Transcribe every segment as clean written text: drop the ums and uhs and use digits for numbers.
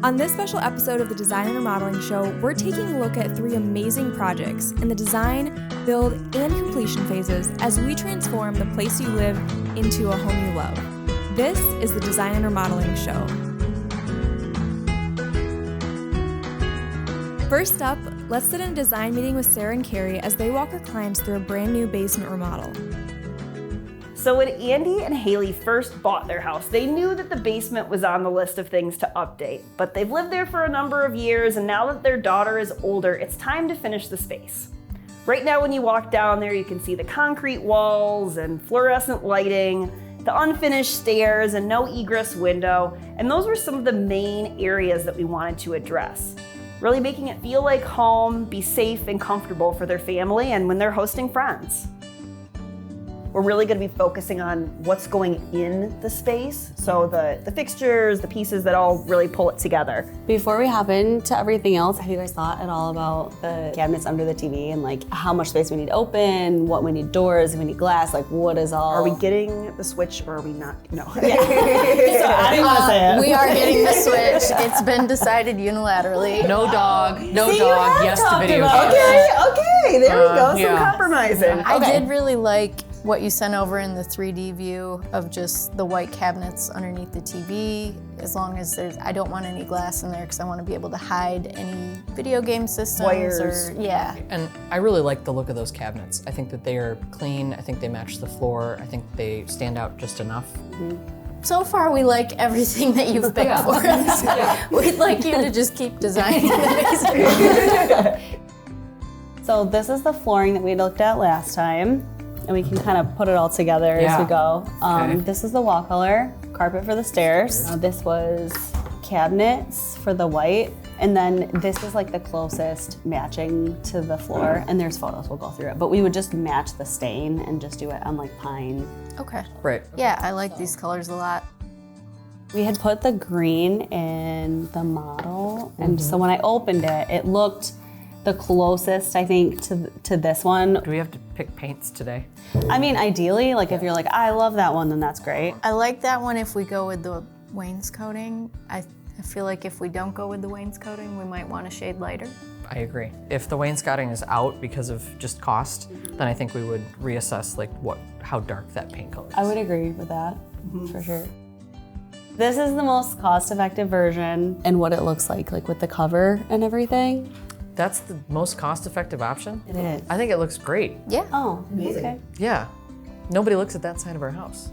On this special episode of the Design and Remodeling Show, we're taking a look at 3 amazing projects in the design, build, and completion phases as we transform the place you live into a home you love. This is the Design and Remodeling Show. First up, let's sit in a design meeting with Sarah and Carrie as they walk our clients through a brand new basement remodel. So when Andy and Haley first bought their house, they knew that the basement was on the list of things to update. But they've lived there for a number of years, and now that their daughter is older, it's time to finish the space. Right now when you walk down there, you can see the concrete walls and fluorescent lighting, the unfinished stairs and no egress window, and those were some of the main areas that we wanted to address. Really making it feel like home, be safe and comfortable for their family and when they're hosting friends. We're really going to be focusing on what's going in the space, so the fixtures, the pieces that all really pull it together. Before we hop into everything else, have you guys thought at all about the cabinets under the TV and like how much space we need open, what we need doors, if we need glass, like what is all? Are we getting the switch or are we not? No. Yeah. So I didn't want to say it. We are getting the switch. It's been decided unilaterally. No dog, yes to video. Okay, there we go, some compromising. I did really like what you sent over in the 3D view of just the white cabinets underneath the TV, as long as I don't want any glass in there because I want to be able to hide any video game systems. Wires. Yeah. And I really like the look of those cabinets. I think that they are clean, I think they match the floor, I think they stand out just enough. So far, we like everything that you've picked for us. We'd like you to just keep designing the basement. So this is the flooring that we looked at last time. And we can kind of put it all together as we go. This is the wall color, carpet for the stairs. This was cabinets for the white. And then this is like the closest matching to the floor. And there's photos, we'll go through it. But we would just match the stain and just do it on like pine. Okay. Right. Yeah, I like these colors a lot. We had put the green in the model. And so when I opened it, it looked the closest, I think, to this one. Do we have to pick paints today? I mean, ideally, like if you're like, I love that one, then that's great. I like that one if we go with the wainscoting. I feel like if we don't go with the wainscoting, we might want a shade lighter. I agree. If the wainscoting is out because of just cost, then I think we would reassess like how dark that paint color is. I would agree with that, for sure. This is the most cost-effective version and what it looks like with the cover and everything. That's the most cost-effective option? It is. I think it looks great. Yeah. Oh, okay. Yeah. Nobody looks at that side of our house.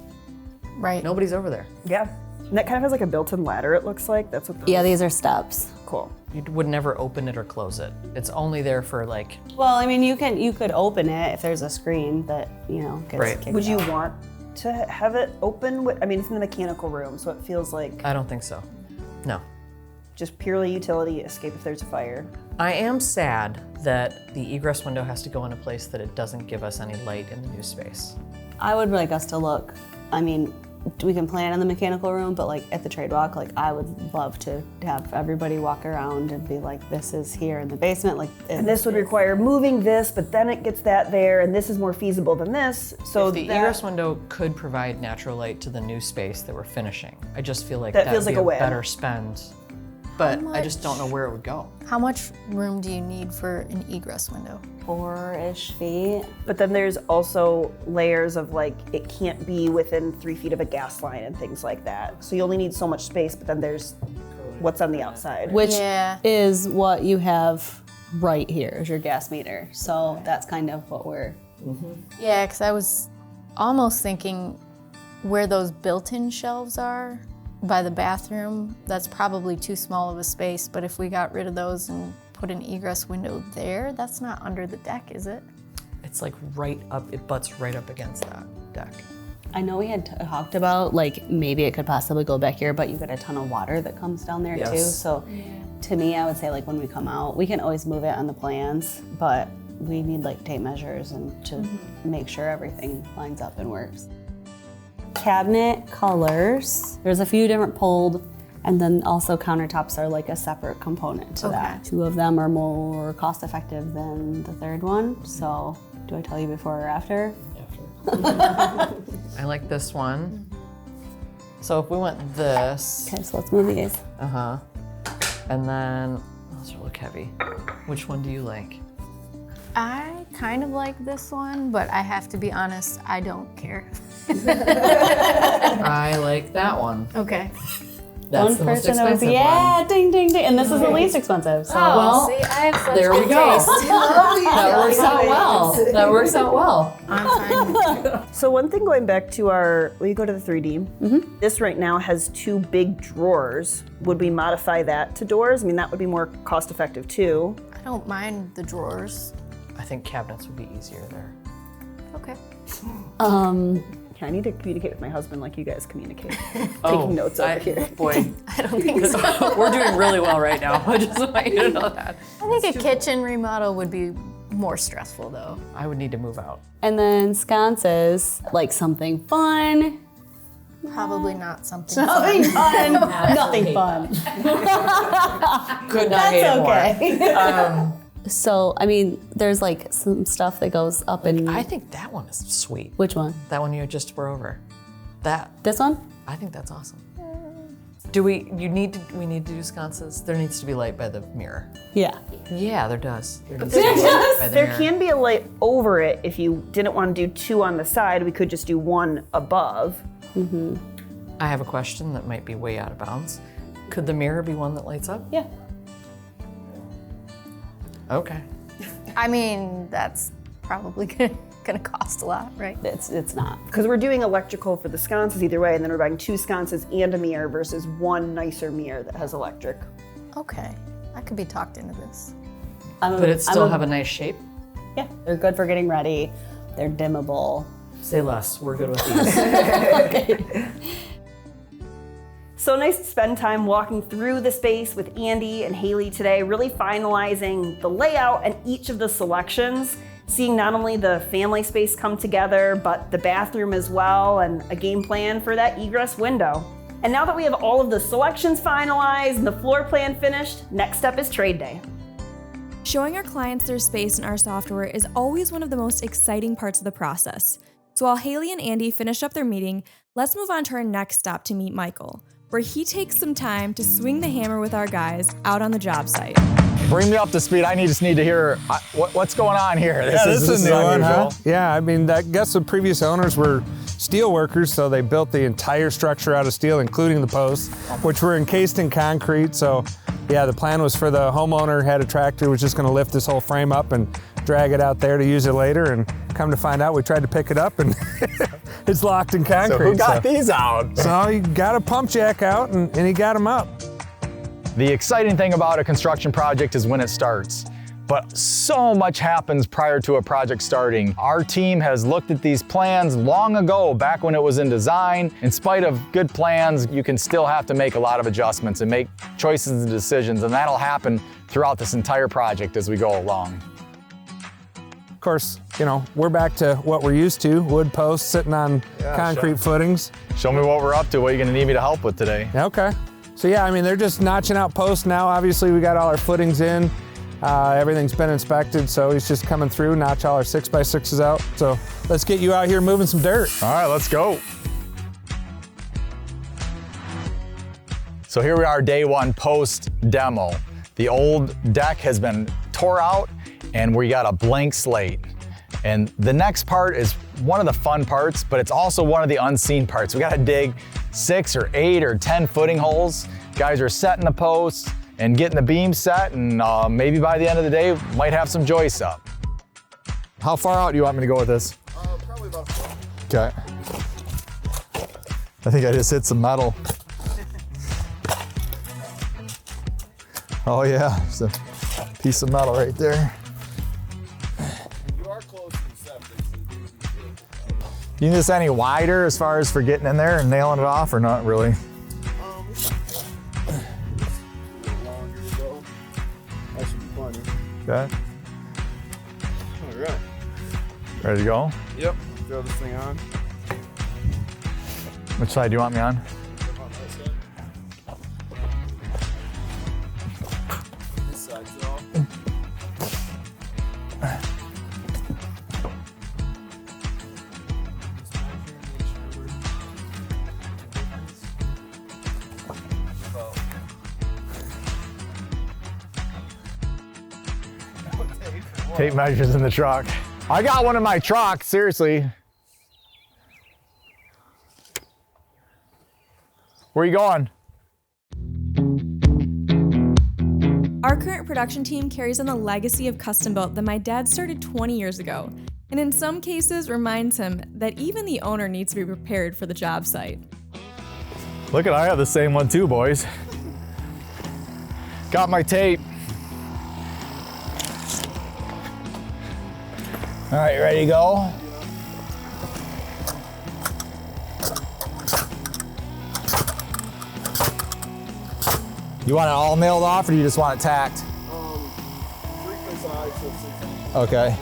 Right. Nobody's over there. Yeah, and that kind of has like a built-in ladder, it looks like. That's what Yeah, these are steps. Cool. You would never open it or close it. It's only there for like... Well, I mean, you could open it if there's a screen that, gets kicked Would you out. want to have it open? I mean, it's in the mechanical room, so it feels like I don't think so. No. just purely utility, escape if there's a fire. I am sad that the egress window has to go in a place that it doesn't give us any light in the new space. I would like us to look, I mean, we can plan in the mechanical room, but like at the trade walk, like I would love to have everybody walk around and be like, this is here in the basement. Like, And this would require moving this, but then it gets that there, and this is more feasible than this. So If the egress window could provide natural light to the new space that we're finishing, I just feel like That that feels would like be a win. better spend. But I just don't know where it would go. How much room do you need for an egress window? 4-ish feet. But then there's also layers of like, it can't be within 3 feet of a gas line and things like that. So you only need so much space, but then there's what's on the outside. Which Yeah. is what you have right here is your gas meter. So that's kind of what we're... Yeah, because I was almost thinking where those built-in shelves are by the bathroom, that's probably too small of a space, but if we got rid of those and put an egress window there, that's not under the deck, is it? It's like right up, it butts right up against that deck. I know we had talked about like maybe it could possibly go back here, but you get a ton of water that comes down there too. Yes. So to me, I would say like when we come out, we can always move it on the plans, but we need like tape measures and to make sure everything lines up and works. Cabinet colors. There's a few different pulled, and then also countertops are like a separate component to that. 2 of them are more cost effective than the third one. So do I tell you before or after? I like this one. So if we went this, Okay, so let's move these. And then, those look heavy. Which one do you like? I kind of like this one, but I have to be honest, I don't care. I like that one. Okay. That's One the most person expensive yeah, one. ding, ding, ding. And this is the least expensive. So. Well, see, I have such there we good go. taste. That works out well. That works out well. I'm fine. So one thing going back to will you go to the 3D? This right now has 2 big drawers. Would we modify that to doors? I mean, that would be more cost effective too. I don't mind the drawers. I think cabinets would be easier there. Okay. I need to communicate with my husband like you guys communicate. Taking notes over here. Boy, I don't think so. we're doing really well right now. I just want you to know that. I think a kitchen remodel would be more stressful though. I would need to move out. And then sconces, like something fun. Probably not something Nothing fun. fun. Nothing fun. Could not hate it more. Okay. So, I mean, there's like some stuff that goes up in. I think that one is sweet. Which one? That one you just were over. This one? I think that's awesome. We need to do sconces? There needs to be light by the mirror. Yeah. Yeah, there does. There needs to be light by the There mirror. can be a light over it if you didn't want to do 2 on the side. We could just do 1 above. I have a question that might be way out of bounds. Could the mirror be one that lights up? Yeah. Okay. I mean, that's probably gonna cost a lot, right? It's not. Because we're doing electrical for the sconces either way, and then we're buying 2 sconces and a mirror versus 1 nicer mirror that has electric. Okay, I could be talked into this. But it still have a nice shape? Yeah, they're good for getting ready. They're dimmable. Say less. We're good with these. So nice to spend time walking through the space with Andy and Haley today, really finalizing the layout and each of the selections, seeing not only the family space come together, but the bathroom as well, and a game plan for that egress window. And now that we have all of the selections finalized and the floor plan finished, next step is trade day. Showing our clients their space in our software is always one of the most exciting parts of the process. So while Haley and Andy finish up their meeting, let's move on to our next stop to meet Michael, where he takes some time to swing the hammer with our guys out on the job site. Bring me up to speed. I just need to hear what's going on here. This is a new one, huh? unusual. Yeah, I mean, I guess the previous owners were steel workers, so they built the entire structure out of steel, including the posts, which were encased in concrete. So, yeah, the plan was for the homeowner had a tractor, was just going to lift this whole frame up and drag it out there to use it later. And come to find out, we tried to pick it up, and it's locked in concrete. So who got these out? So he got a pump jack out, and he got them up. The exciting thing about a construction project is when it starts. But so much happens prior to a project starting. Our team has looked at these plans long ago, back when it was in design. In spite of good plans, you can still have to make a lot of adjustments and make choices and decisions, and that'll happen throughout this entire project as we go along. Of course, you know, we're back to what we're used to, wood posts sitting on concrete footings. Show me what we're up to, what you're gonna need me to help with today. Okay. So yeah, I mean, they're just notching out posts now. Obviously, we got all our footings in. Everything's been inspected, so he's just coming through, notch all our 6x6s out. So let's get you out here moving some dirt. All right, let's go. So here we are, day 1 post demo. The old deck has been tore out and we got a blank slate. And the next part is one of the fun parts, but it's also one of the unseen parts. We gotta dig 6 or 8 or 10 footing holes. Guys are setting the posts and getting the beam set, and maybe by the end of the day, might have some joists up. How far out do you want me to go with this? Probably about a foot. Okay. I think I just hit some metal. Oh yeah, there's a piece of metal right there. You are close to the septic, so it gives you good. You need this any wider as far as for getting in there and nailing it off, or not really? A little longer to go. That should be plenty. Okay. All right. Ready to go? Yep. Throw this thing on. Which side do you want me on? On that side. This side's off. Tape measures in the truck. I got one in my truck, seriously. Where are you going? Our current production team carries on the legacy of custom built that my dad started 20 years ago, and in some cases reminds him that even the owner needs to be prepared for the job site. Look at, I have the same one too, boys. Got my tape. All right, ready to go? You want it all nailed off or do you just want it tacked? 3 sides, so 6. Okay.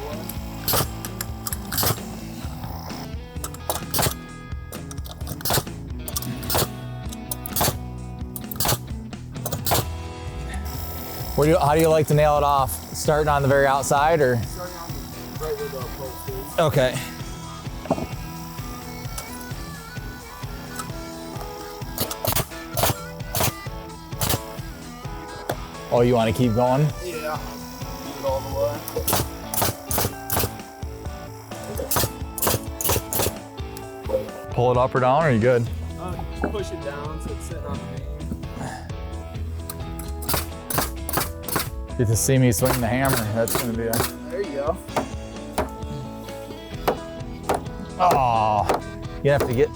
How do you like to nail it off? Starting on the very outside or? Starting on right where the post is. Okay. Oh, you want to keep going? Yeah. Keep it all the way. Pull it up or down, or are you good? Push it down so it's sitting on the beam. Get to see me swing the hammer. That's gonna be a. There you go. Oh, you have to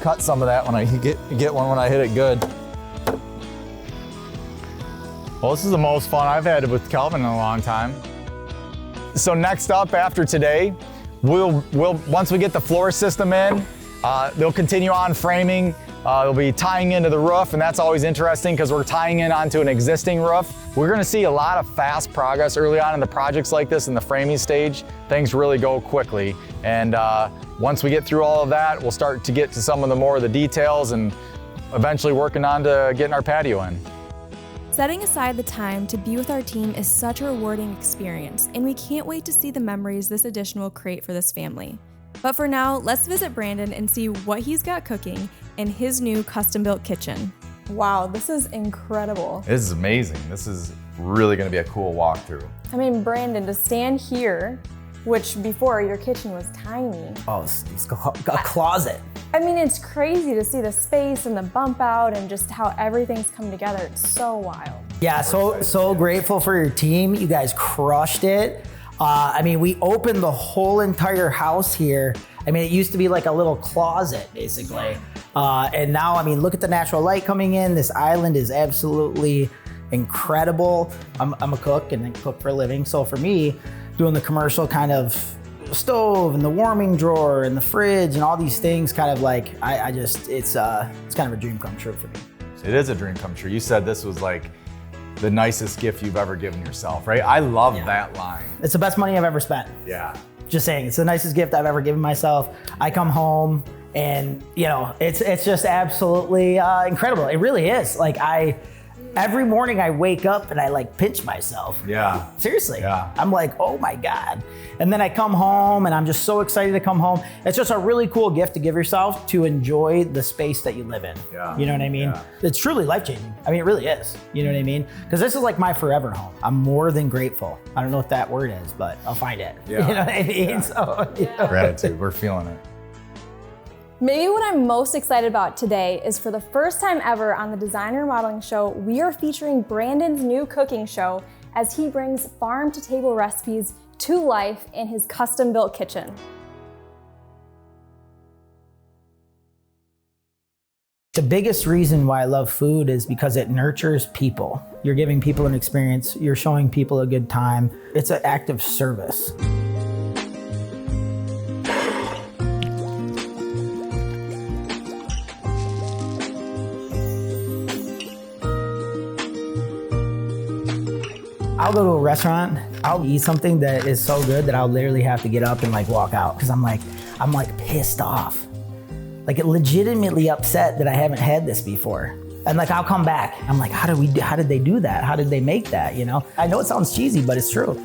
cut some of that when I get one when I hit it good. Well, this is the most fun I've had with Kelvin in a long time. So next up after today, we'll once we get the floor system in, they'll continue on framing. They'll be tying into the roof, and that's always interesting because we're tying in onto an existing roof. We're gonna see a lot of fast progress early on in the projects like this in the framing stage. Things really go quickly. And once we get through all of that, we'll start to get to some of the more of the details and eventually working on to getting our patio in. Setting aside the time to be with our team is such a rewarding experience, and we can't wait to see the memories this addition will create for this family. But for now, let's visit Brandon and see what he's got cooking in his new custom-built kitchen. Wow, this is incredible. This is amazing. This is really gonna be a cool walkthrough. I mean, Brandon, to stand here, which before your kitchen was tiny. Oh, it's a closet. I mean, it's crazy to see the space and the bump out and just how everything's come together. It's so wild. Yeah, so grateful for your team. You guys crushed it. I mean, we opened the whole entire house here. I mean, it used to be like a little closet, basically. And now, I mean, look at the natural light coming in. This island is absolutely incredible. I'm a cook and I cook for a living. So for me, doing the commercial kind of stove and the warming drawer and the fridge and all these things kind of like, it's kind of a dream come true for me. It is a dream come true. You said this was like the nicest gift you've ever given yourself, right? I love that line. It's the best money I've ever spent. Yeah. Just saying, it's the nicest gift I've ever given myself. I come home and you know, it's just absolutely incredible. It really is. Like every morning I wake up and I like pinch myself. Yeah. Seriously. Yeah. I'm like, oh my God. And then I come home and I'm just so excited to come home. It's just a really cool gift to give yourself to enjoy the space that you live in. Yeah. You know what I mean? Yeah. It's truly life-changing. I mean, it really is. You know what I mean? Because this is like my forever home. I'm more than grateful. I don't know what that word is, but I'll find it. Yeah. You know what I mean? Yeah. So, you know. Gratitude, we're feeling it. Maybe what I'm most excited about today is for the first time ever on the Design Remodeling Show, we are featuring Brandon's new cooking show as he brings farm-to-table recipes to life in his custom-built kitchen. The biggest reason why I love food is because it nurtures people. You're giving people an experience, you're showing people a good time. It's an act of service. I'll go to a restaurant, I'll eat something that is so good that I'll literally have to get up and like walk out because I'm like pissed off. Like legitimately upset that I haven't had this before. And like I'll come back. I'm like, how did they do that? How did they make that? You know? I know it sounds cheesy, but it's true.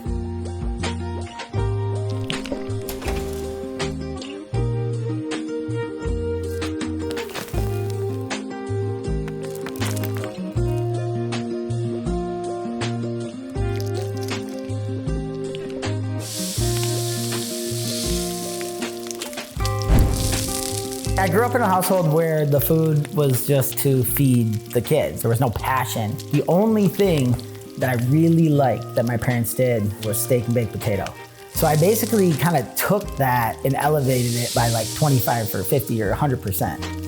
I grew up in a household where the food was just to feed the kids. There was no passion. The only thing that I really liked that my parents did was steak and baked potato. So I basically kind of took that and elevated it by like 25 or 50 or 100%.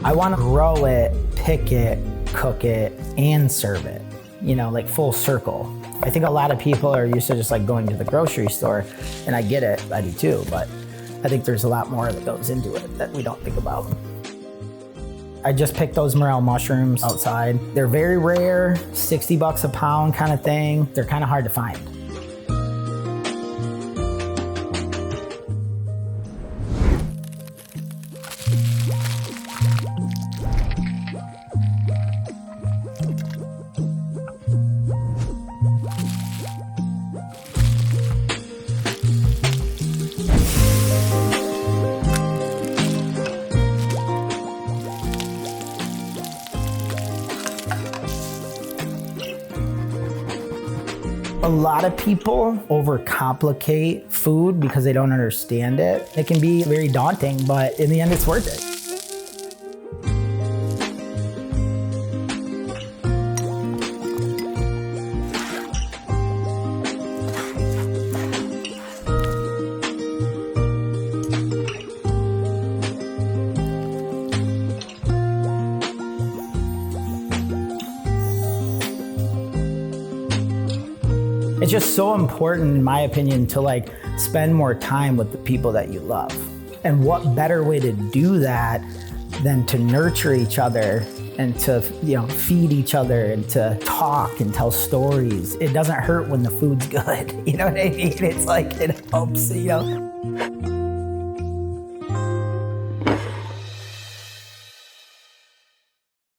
I want to grow it, pick it, cook it, and serve it, you know, like full circle. I think a lot of people are used to just like going to the grocery store, and I get it, I do too, but I think there's a lot more that goes into it that we don't think about. I just picked those morel mushrooms outside. They're very rare, 60 bucks a pound kind of thing. They're kind of hard to find. A lot of people overcomplicate food because they don't understand it. It can be very daunting, but in the end, it's worth it. It's just so important, in my opinion, to like spend more time with the people that you love. And what better way to do that than to nurture each other and to, you know, feed each other and to talk and tell stories. It doesn't hurt when the food's good. You know what I mean? It's like, it helps, you know.